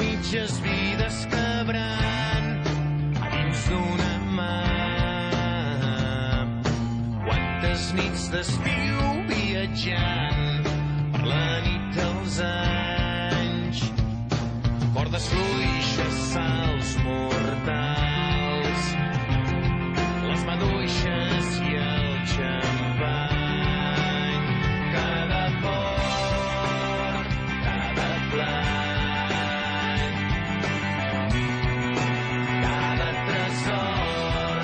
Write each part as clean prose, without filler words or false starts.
mitges vides quebrant a dins d'una mà. Quantes nits d'estiu viatjant per la nit dels anys, cordes fluixes, salts mortals, les maduixes i el xampany. Cada port, cada plany, cada tresor,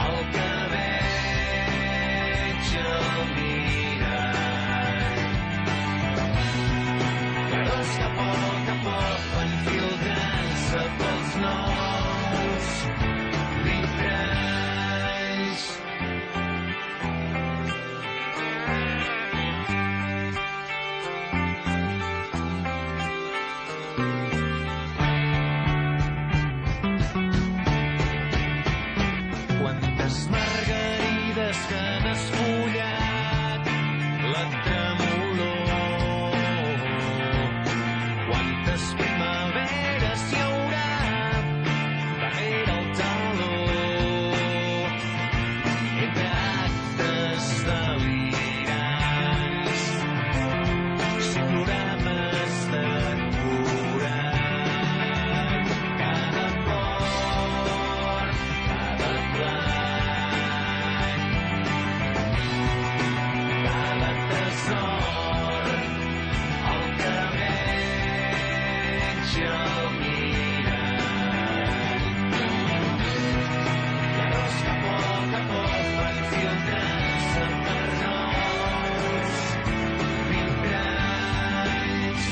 el que veig al mirall. Clarors que a poc van filtrant-se pels nous vitralls. Quantes margarides que han esfullat la tremolor, quantes primaveres hi haurà darrere el taló, entre actes delirants, psicogrames decorant. Cada port, cada plany, cada tresor, el que veig al mirall. Clarors que a poc van filtrant-se per nous vitralls.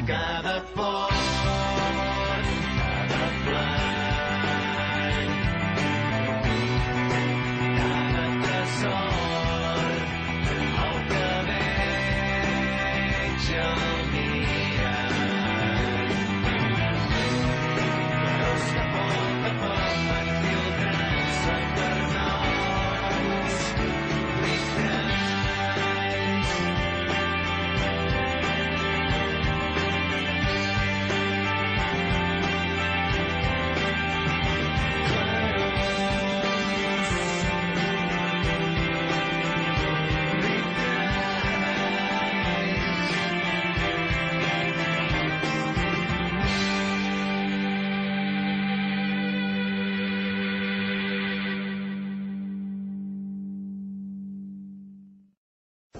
Cada port, cada plany, cada tresor, el que veig al mirall. Clarors que a poc van filtrant-se per nous vitralls.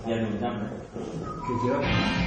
Ya no llama. ¿Qué quiero?